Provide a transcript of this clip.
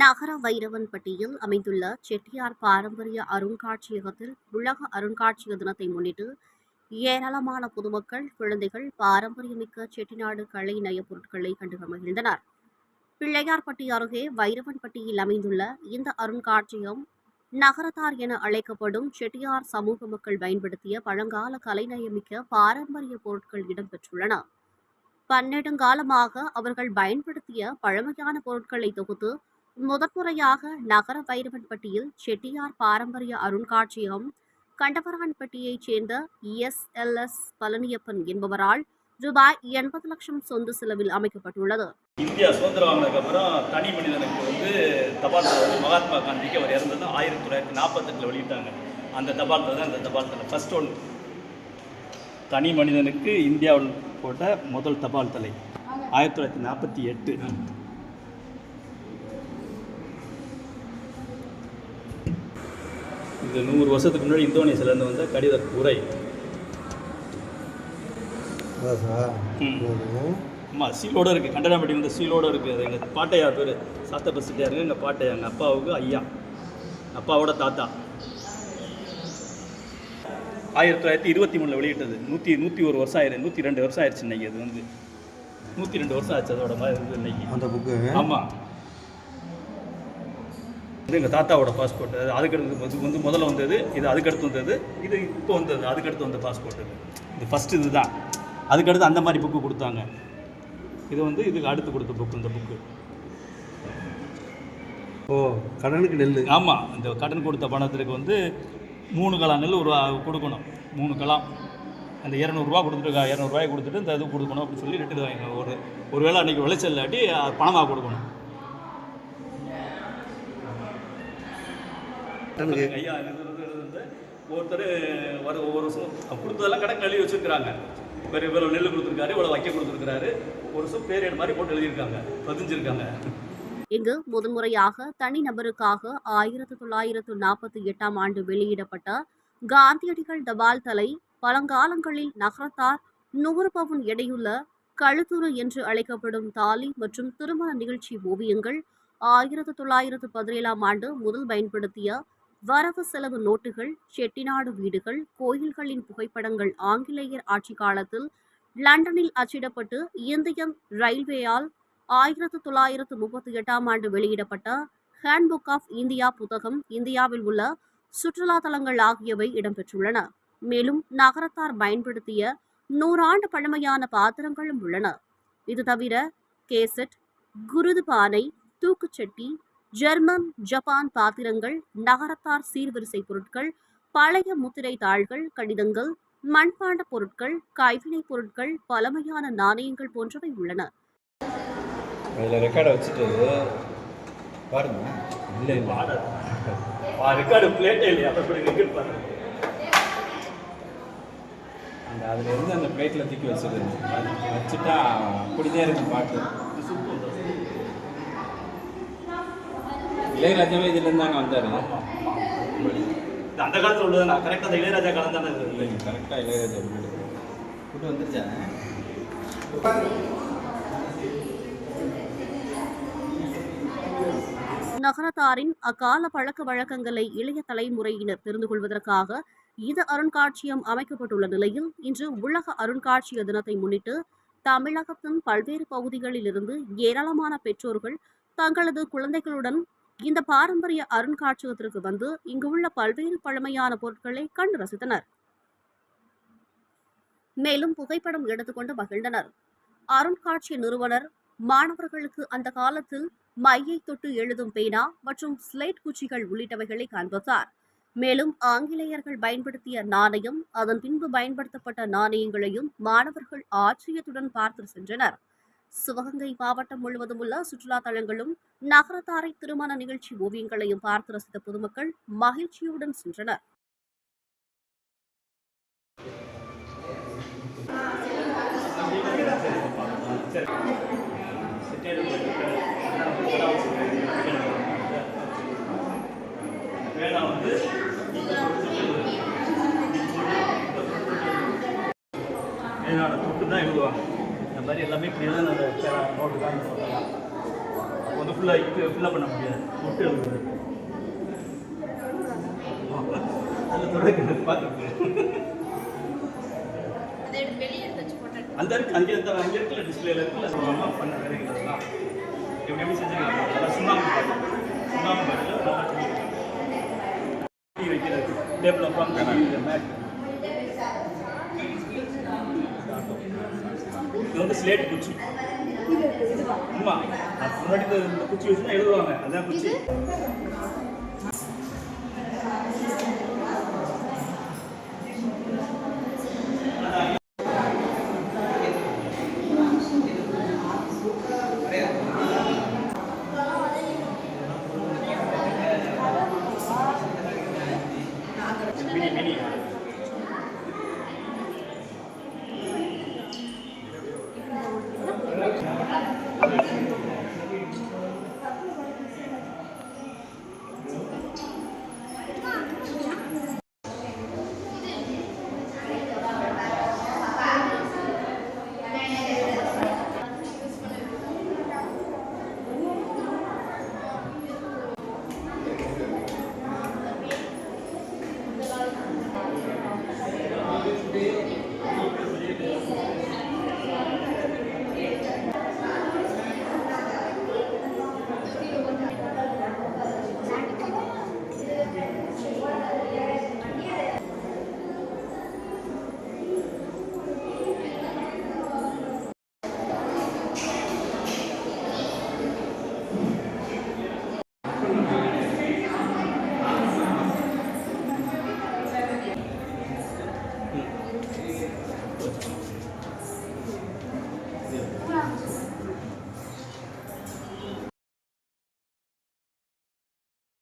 நகர வைரவன்பட்டியில் அமைந்துள்ள செட்டியார் பாரம்பரிய அருங்காட்சியகத்தில் உலக அருங்காட்சியக தினத்தை முன்னிட்டு ஏராளமான பொதுமக்கள், குழந்தைகள் பாரம்பரியமிக்க செட்டிநாடு கலை நயப் பொருட்களை கண்டு மகிழ்ந்தனர். பிள்ளையார்பட்டி அருகே வைரவன்பட்டியில் அமைந்துள்ள இந்த அருங்காட்சியகம் நகரத்தார் என அழைக்கப்படும் செட்டியார் சமூக மக்கள் பயன்படுத்திய பழங்கால கலைநயமிக்க பாரம்பரிய பொருட்கள் இடம்பெற்றுள்ளன. பன்னெடுங்காலமாக அவர்கள் பயன்படுத்திய பழமையான பொருட்களை தொகுத்து முதன்முறையாக நகர வைரவன்பட்டியில் செட்டியார் பாரம்பரிய அருங்காட்சியகம் கண்டவரான்பட்டியைச் சேர்ந்த எஸ். பழனியப்பன் என்பவரால் ரூபாய் 80 லட்சம் சொந்த செலவில் அமைக்கப்பட்டுள்ளது. இந்தியா சுதந்திரம் வாங்கினதுக்கு அப்புறம் தனி மனிதனுக்கு தபால் தலை மகாத்மா காந்திக்கு அவர் இறந்தது 1948 வெளியிட்டாங்க. அந்த தபால் தலை தான் இந்த தபால் தலை ஃபர்ஸ்ட் ஒன். தனி மனிதனுக்கு இந்தியாவில் போட்ட முதல் தபால் தலை 1948. இது 100 வருஷத்துக்கு முன்னாடி இந்தோனேசியாவிலேருந்து வந்த கடித உரை. ஆமாம், சீலோடு இருக்குது. கண்டனாம்பட்டி வந்து சீலோடு இருக்குது. அது எங்கள் பாட்டையா பேர் சாத்தப்ப செட்டியாருங்க. எங்கள் பாட்டையா எங்கள் அப்பாவுக்கு ஐயா, அப்பாவோட தாத்தா. 1923 வெளியிட்டது. 101 வருஷம் ஆயிடுச்சு. 102 வருஷம் ஆயிடுச்சு இன்னைக்கு. அது 102 வருஷம் ஆச்சு அதோட மாதிரி இருக்குது இன்னைக்கு அந்த புக்கு. ஆமாம், இது எங்கள் தாத்தாவோட பாஸ்போர்ட். அதுக்கடுத்து முதல்ல வந்தது இது, அதுக்கடுத்து வந்தது இது, இப்போ வந்தது அதுக்கடுத்து வந்த பாஸ்போர்ட். இது ஃபஸ்ட்டு இது தான். அதுக்கடுத்து அந்த மாதிரி புக்கு கொடுத்தாங்க. இது இதுக்கு அடுத்து கொடுத்த புக்கு இந்த புக்கு. ஓ, கடனுக்கு நெல். ஆமாம், இந்த கடன் கொடுத்த பணத்துக்கு 3 கலா நெல் கொடுக்கணும். 3 கலா அந்த 200 ரூபா கொடுத்துட்டு 200 ரூபாய் கொடுத்துட்டு இந்த இது கொடுக்கணும் அப்படின்னு சொல்லி ரிட்டு வாங்க. ஒரு வேளை அன்றைக்கி விளைச்சல் இல்லாட்டி பணமாக கொடுக்கணும். ஐயா ஒருத்தர் ஒவ்வொரு வருஷம் கொடுத்ததெல்லாம் கணக்கு எழுதி வச்சுருக்கிறாங்க. இவ்வளோ நெல் கொடுத்துருக்காரு, இவ்வளோ வைக்க கொடுத்துருக்காரு, ஒரு வருஷம் பேர் மாதிரி போட்டு எழுதியிருக்காங்க, பதிஞ்சிருக்காங்க. இங்கு முதன்முறையாக தனிநபருக்காக 1948ஆம் ஆண்டு வெளியிடப்பட்ட காந்தியடிகள் தபால் தலை, பழங்காலங்களில் நகரத்தார் 100 பவுன் எடையுள்ள கழுத்துரு என்று அழைக்கப்படும் தாலி மற்றும் திருமண நிகழ்ச்சி ஓவியங்கள், 1917ஆம் ஆண்டு முதல் பயன்படுத்திய வரவு செலவு நோட்டுகள், செட்டிநாடு வீடுகள், கோயில்களின் புகைப்படங்கள் ஆங்கிலேயர் ஆட்சி காலத்தில் லண்டனில் அச்சிடப்பட்டு இந்தியன் ரயில்வேயால் 1938ஆம் ஆண்டு வெளியிடப்பட்ட ஹேண்ட்புக் ஆஃப் இந்தியா புத்தகம், இந்தியாவில் உள்ள சுற்றுலா தலங்கள் ஆகியவை இடம்பெற்றுள்ளன. மேலும் நகரத்தார் பயன்படுத்திய 100 ஆண்டு பழமையான பாத்திரங்களும் உள்ளன. இது தவிர கேசட், குருது பானை, தூக்குச்சட்டி, ஜெர்மன், ஜப்பான் பாத்திரங்கள், நகரத்தார் சீர்வரிசை பொருட்கள், பழைய முத்திரை தாள்கள், கடிதங்கள், மண்பாண்ட பொருட்கள், கைவினைப் பொருட்கள், பழமையான நாணயங்கள் போன்றவை உள்ளன. அதில் ரெக்கார்டை வச்சுட்டு பாருங்க. இல்லை ரெக்கார்டு பிளேட்டே இல்லையா? பாருங்க. அந்த அதில் இருந்து அந்த பிளேட்டில் தூக்கி வச்சுருது. வச்சுட்டா அப்படிதான் இருக்கும் பாட்டு. இளையராஜாவே இதுலேருந்து தாங்க வந்தார். அந்த காலத்தில் உள்ளதுண்ணா. கரெக்டாக அந்த இளையராஜா காலம் தானே இல்லைங்க? கரெக்டாக இளையராஜா கூட்டு வந்துருச்சா? நகரத்தாரின் அக்கால பழக்க வழக்கங்களை இளைய தலைமுறையினர் தெரிந்து கொள்வதற்காக இந்த அருங்காட்சியகம் அமைக்கப்பட்டுள்ள நிலையில், இன்று உலக அருங்காட்சியக தினத்தை முன்னிட்டு தமிழகத்தின் பல்வேறு பகுதிகளில் இருந்து ஏராளமான பெற்றோர்கள் தங்களது குழந்தைகளுடன் இந்த பாரம்பரிய அருங்காட்சியகத்திற்கு இங்கு உள்ள பல்வேறு பழமையான பொருட்களை கண்டு ரசித்தனர். மேலும் புகைப்படம் எடுத்துக்கொண்டு மகிழ்ந்தனர். அருங்காட்சியக நிறுவனர் மாணவர்களுக்கு அந்த காலத்தில் மையை தொட்டு எழுதும் பேனா மற்றும் ஸ்லேட் குச்சிகள் உள்ளிட்டவைகளை காண்பித்தார். மேலும் ஆங்கிலேயர்கள் பயன்படுத்திய நாணயம், அதன் பின்பு பயன்படுத்தப்பட்ட நாணயங்களையும் மாணவர்கள் ஆச்சரியத்துடன் பார்த்து சென்றனர். சிவகங்கை மாவட்டம் முழுவதும் உள்ள சுற்றுலா தலங்களும் நகரத்தாரை திருமண நிகழ்ச்சி ஓவியங்களையும் பார்த்து ரசித்த பொதுமக்கள் மகிழ்ச்சியுடன் சென்றனர். தொட்டு தான் எழுதுவாங்க. இந்த மாதிரி எல்லாமே இப்படி எழுத நோட்டு தான். ஃபுல்லாக பண்ண முடியாது ஒட்டு எழுதுறது அந்த தொடர்ந்து பார்த்துருக்கேன் அந்த இருக்கு அங்கே இருக்குல்ல டிஸ்பிளேல இருக்குல்ல அம்மா பண்ண வேலைகள்லாம் எப்படி செஞ்சுருக்காங்க அதெல்லாம் சுண்ணாம்பு நல்லா டீ வைக்கிறது டேபிள் உட்காந்து மேட் இது வந்து ஸ்லேட் குச்சி ஆமாம் முன்னாடி இந்த குச்சி வச்சுன்னா எழுதுவாங்க அதான் குச்சி